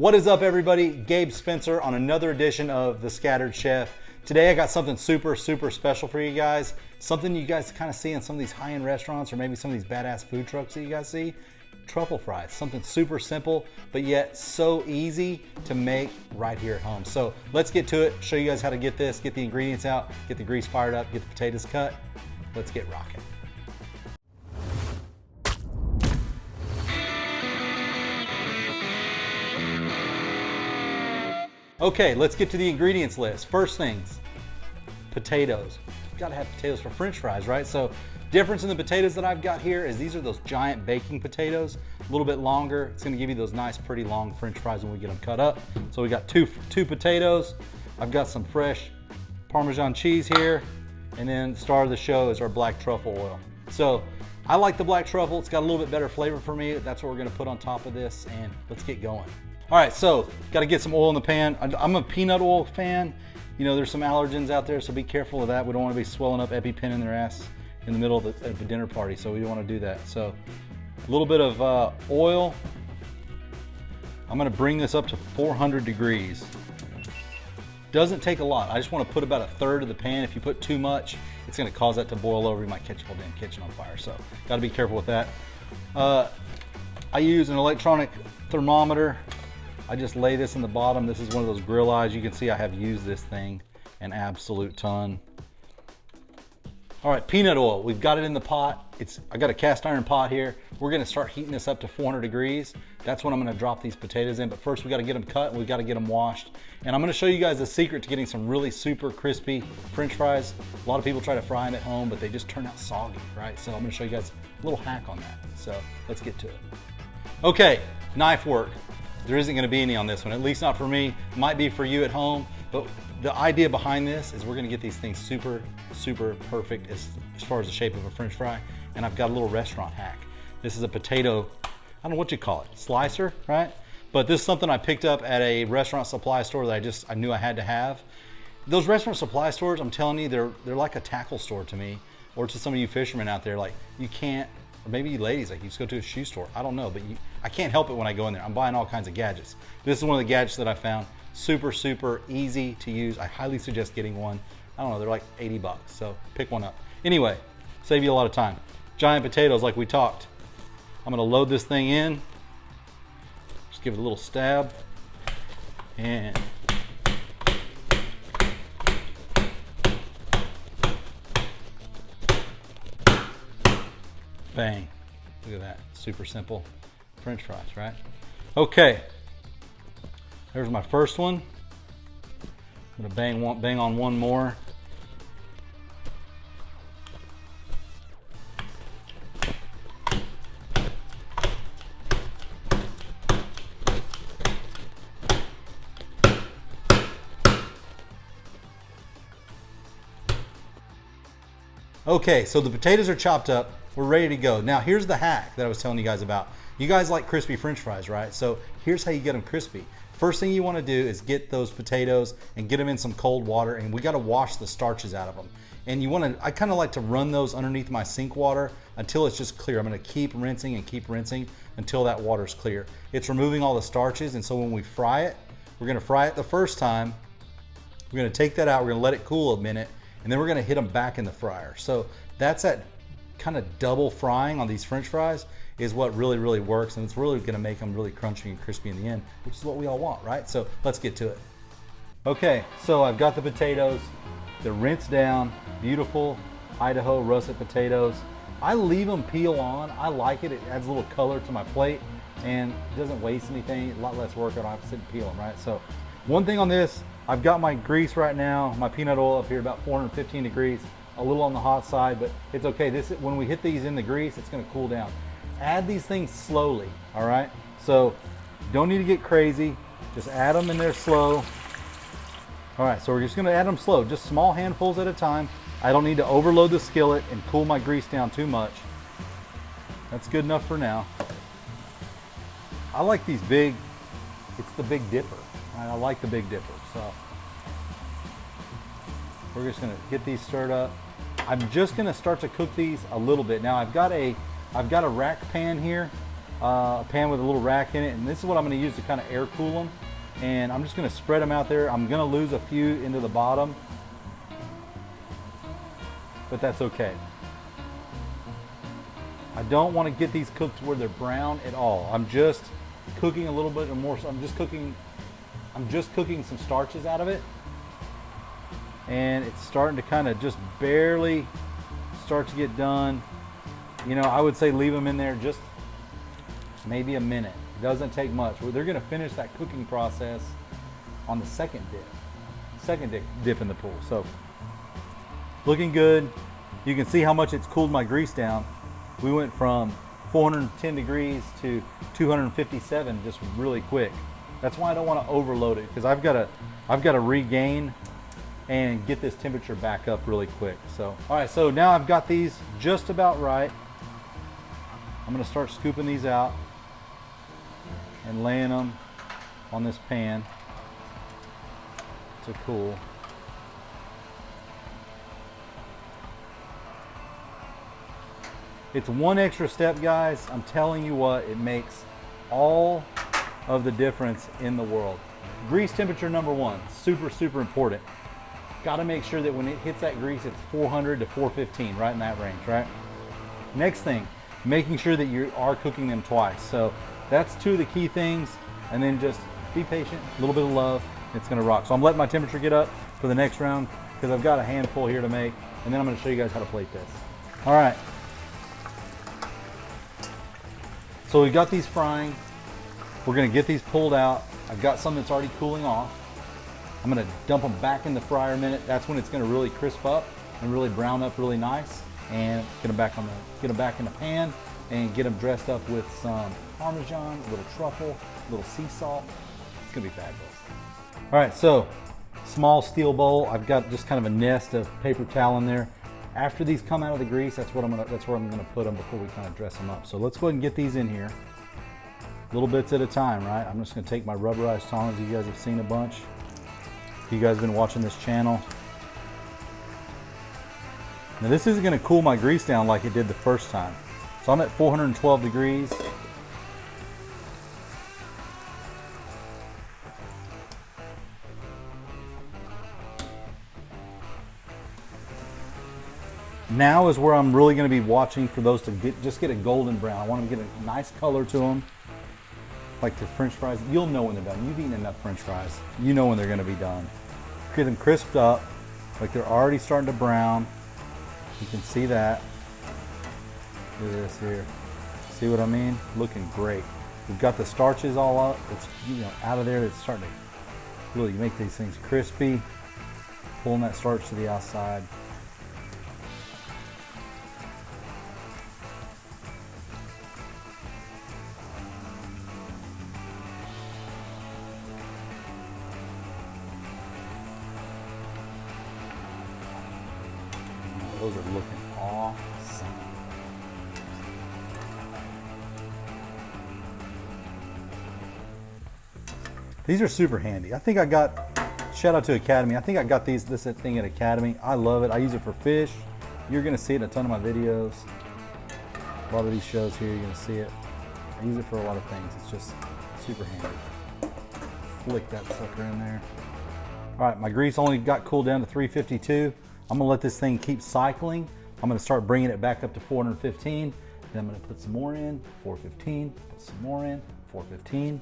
What is up, everybody? Gabe Spencer on another edition of The Scattered Chef. Today I got something super special for you guys. Something you guys kind of see in some of these high-end restaurants or maybe some of these badass food trucks that you guys see. Truffle fries. Something super simple, but yet so easy to make right here at home. So let's get to it, show you guys how to get this, get the ingredients out, get the grease fired up, get the potatoes cut. Let's get rocking. Okay, let's get to the ingredients list. First things, potatoes. You've gotta have potatoes for French fries, right? So difference in the potatoes that I've got here is these are those giant baking potatoes, a little bit longer. It's gonna give you those nice, pretty long French fries when we get them cut up. So we got two potatoes. I've got some fresh Parmesan cheese here. And then the star of the show is our black truffle oil. So I like the black truffle. It's got a little bit better flavor for me. That's what we're gonna put on top of this, and let's get going. All right, so got to get some oil in the pan. I'm a peanut oil fan. You know, there's some allergens out there, so be careful of that. We don't want to be swelling up EpiPen in their ass in the middle of the dinner party, so we don't want to do that. So a little bit of oil. I'm going to bring this up to 400 degrees. Doesn't take a lot. I just want to put about a third of the pan. If you put too much, it's going to cause that to boil over. You might catch the whole damn kitchen on fire, so got to be careful with that. I use an electronic thermometer. I just lay this in the bottom. This is one of those grill eyes. You can see I have used this thing an absolute ton. All right, peanut oil. We've got it in the pot. I got a cast iron pot here. We're gonna start heating this up to 400 degrees. That's when I'm gonna drop these potatoes in. But first we gotta get them cut and we gotta get them washed. And I'm gonna show you guys the secret to getting some really super crispy French fries. A lot of people try to fry them at home, but they just turn out soggy, right? So I'm gonna show you guys a little hack on that. So let's get to it. Okay, knife work. There isn't going to be any on this one, at least not for me. Might be for you at home, but the idea behind this is we're going to get these things super perfect as far as the shape of a French fry. And I've got a little restaurant hack. This is a potato, I don't know what you call it, slicer, right? But this is something I picked up at a restaurant supply store that I knew I had to have. Those restaurant supply stores, I'm telling you, they're like a tackle store to me, or to some of you fishermen out there. Like, you can't, or maybe you ladies, like you just go to a shoe store. I don't know, but I can't help it when I go in there. I'm buying all kinds of gadgets. This is one of the gadgets that I found. Super easy to use. I highly suggest getting one. I don't know, they're like 80 bucks, so pick one up. Anyway, save you a lot of time. Giant potatoes like we talked. I'm gonna load this thing in. Just give it a little stab. And bang. Look at that, super simple French fries, right? Okay, there's my first one. I'm gonna bang on one more. Okay, so the potatoes are chopped up. We're ready to go. Now here's the hack that I was telling you guys about. You guys like crispy French fries, right? So here's how you get them crispy. First thing you want to do is get those potatoes and get them in some cold water, and we got to wash the starches out of them. And I kind of like to run those underneath my sink water until it's just clear. I'm going to keep rinsing until that water's clear. It's removing all the starches, and so when we fry it, we're going to fry it the first time. We're going to take that out, we're going to let it cool a minute, and then we're going to hit them back in the fryer. So that's that kind of double frying on these French fries is what really works, and it's really going to make them really crunchy and crispy in the end, which is what we all want, right? So let's get to it. Okay, so I've got the potatoes. They're rinsed down, beautiful Idaho russet potatoes. I leave them peel on. I like it. It adds a little color to my plate, and it doesn't waste anything. A lot less work. I don't have to sit and peel them, right? So one thing on this, I've got my grease right now, my peanut oil up here about 415 degrees. A little on the hot side, but it's okay. When we hit these in the grease, it's gonna cool down. Add these things slowly, all right? So don't need to get crazy. Just add them in there slow. All right, so we're just gonna add them slow, just small handfuls at a time. I don't need to overload the skillet and cool my grease down too much. That's good enough for now. I like these big, it's the Big Dipper. I like the Big Dipper, so we're just gonna get these stirred up. I'm just gonna start to cook these a little bit. Now I've got a rack pan here, a pan with a little rack in it, and this is what I'm going to use to kind of air cool them. And I'm just going to spread them out there. I'm going to lose a few into the bottom, but that's okay. I don't want to get these cooked to where they're brown at all. I'm just cooking a little bit more. So I'm just cooking some starches out of it, and it's starting to kind of just barely start to get done. You know, I would say leave them in there just maybe a minute. It doesn't take much. They're going to finish that cooking process on the second dip in the pool. So looking good. You can see how much it's cooled my grease down. We went from 410 degrees to 257 just really quick. That's why I don't want to overload it, because I've got to regain and get this temperature back up really quick. So, all right, so now I've got these just about right. I'm going to start scooping these out and laying them on this pan to cool. It's one extra step, guys. I'm telling you what, it makes all of the difference in the world. Grease temperature number one, super, super important. Got to make sure that when it hits that grease, it's 400 to 415, right in that range, right? Next thing, making sure that you are cooking them twice. So that's two of the key things. And then just be patient, a little bit of love, it's gonna rock. So I'm letting my temperature get up for the next round because I've got a handful here to make, and then I'm gonna show you guys how to plate this. All right. So we got these frying. We're gonna get these pulled out. I've got some that's already cooling off. I'm gonna dump them back in the fryer a minute. That's when it's gonna really crisp up and really brown up really nice. And get them back in the pan and get them dressed up with some Parmesan, a little truffle, a little sea salt. It's gonna be fabulous. All right, so small steel bowl. I've got just kind of a nest of paper towel in there. After these come out of the grease, that's where I'm gonna put them before we kind of dress them up. So let's go ahead and get these in here. Little bits at a time, right? I'm just gonna take my rubberized tongs. You guys have seen a bunch. If you guys have been watching this channel. Now this isn't gonna cool my grease down like it did the first time. So I'm at 412 degrees. Now is where I'm really going to be watching for those to just get a golden brown. I want them to get a nice color to them. Like the French fries, you'll know when they're done. You've eaten enough French fries. You know when they're going to be done. Get them crisped up, like they're already starting to brown. You can see that. Look at this here. See what I mean? Looking great. We've got the starches all up. It's, you know, out of there. It's starting to really make these things crispy. Pulling that starch to the outside. Those are looking awesome. These are super handy. I think I got, shout out to Academy. I think I got this thing at Academy. I love it. I use it for fish. You're gonna see it in a ton of my videos. A lot of these shows here, you're gonna see it. I use it for a lot of things. It's just super handy. Flick that sucker in there. All right, my grease only got cooled down to 352. I'm gonna let this thing keep cycling. I'm gonna start bringing it back up to 415. Then I'm gonna put some more in, 415, put some more in, 415,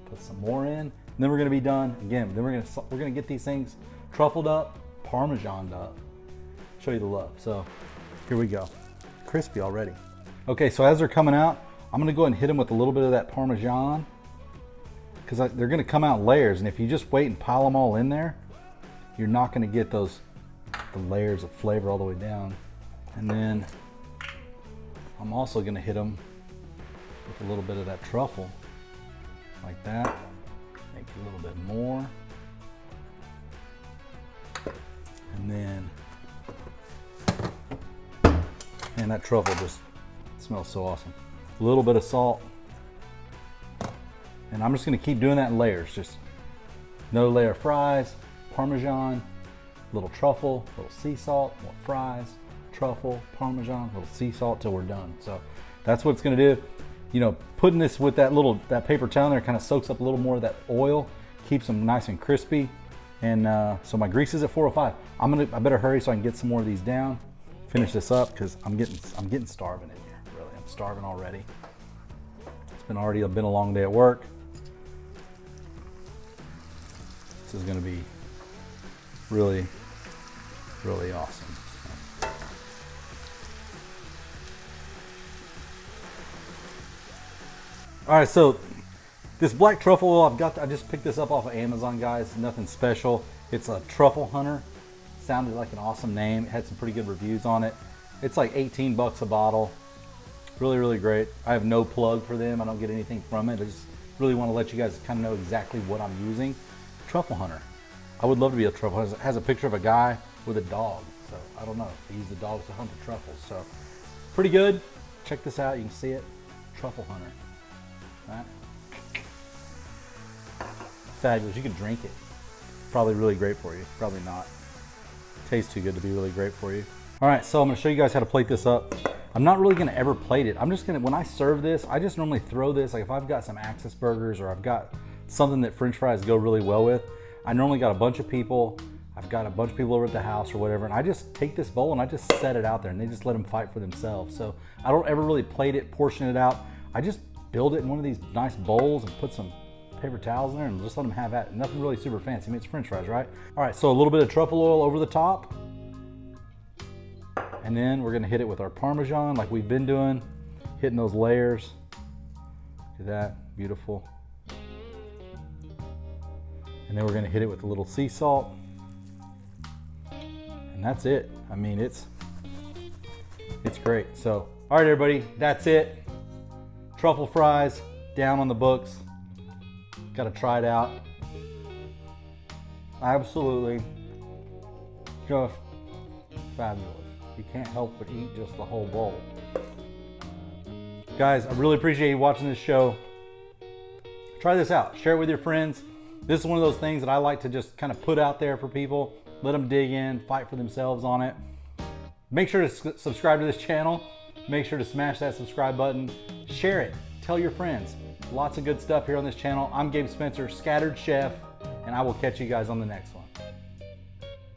put some more in. And then we're gonna be done again. Then we're gonna get these things truffled up, Parmesaned up. Show you the love. So here we go. Crispy already. Okay, so as they're coming out, I'm gonna go ahead and hit them with a little bit of that Parmesan, because they're gonna come out in layers. And if you just wait and pile them all in there, you're not gonna get the layers of flavor all the way down. And then I'm also gonna hit them with a little bit of that truffle, like that. Make a little bit more. And then, man, that truffle just smells so awesome. A little bit of salt. And I'm just gonna keep doing that in layers. Just another layer of fries, Parmesan, little truffle, little sea salt, more fries, truffle, Parmesan, little sea salt till we're done. So that's what it's gonna do. you know, putting this with that paper towel in there kind of soaks up a little more of that oil, keeps them nice and crispy. And so my grease is at 405. I better hurry so I can get some more of these down, finish this up, because I'm getting starving in here. Really, I'm starving already. It's been a long day at work. This is going to be really, really awesome. All right, so this black truffle oil, I just picked this up off of Amazon, guys. Nothing special. It's a Truffle Hunter. Sounded like an awesome name. It had some pretty good reviews on it. It's like 18 bucks a bottle. Really, really great. I have no plug for them. I don't get anything from it. I just really want to let you guys kind of know exactly what I'm using. Truffle Hunter. I would love to be a truffle hunter. It has a picture of a guy with a dog. So I don't know. They use the dogs to hunt the truffles. So pretty good. Check this out. You can see it. Truffle Hunter. Right? Fabulous. You can drink it. Probably really great for you. Probably not. Tastes too good to be really great for you. All right, so I'm gonna show you guys how to plate this up. I'm not really gonna ever plate it. I'm just gonna, when I serve this, I just normally throw this, like if I've got some Axis burgers or I've got something that French fries go really well with, I normally got a bunch of people, I've got a bunch of people over at the house or whatever, and I just take this bowl and I just set it out there and they just let them fight for themselves. So I don't ever really plate it, portion it out. I just build it in one of these nice bowls and put some paper towels in there and just let them have at it. Nothing really super fancy. I mean, it's French fries, right? All right, so a little bit of truffle oil over the top. And then we're gonna hit it with our Parmesan like we've been doing, hitting those layers. Look at that, beautiful. And then we're gonna hit it with a little sea salt. And that's it. I mean, it's great. So, all right, everybody, that's it. Truffle fries, down on the books. Got to try it out. Absolutely just fabulous. You can't help but eat just the whole bowl. Guys, I really appreciate you watching this show. Try this out. Share it with your friends. This is one of those things that I like to just kind of put out there for people. Let them dig in, fight for themselves on it. Make sure to subscribe to this channel. Make sure to smash that subscribe button. Share it. Tell your friends. Lots of good stuff here on this channel. I'm Gabe Spencer, Scattered Chef, and I will catch you guys on the next one.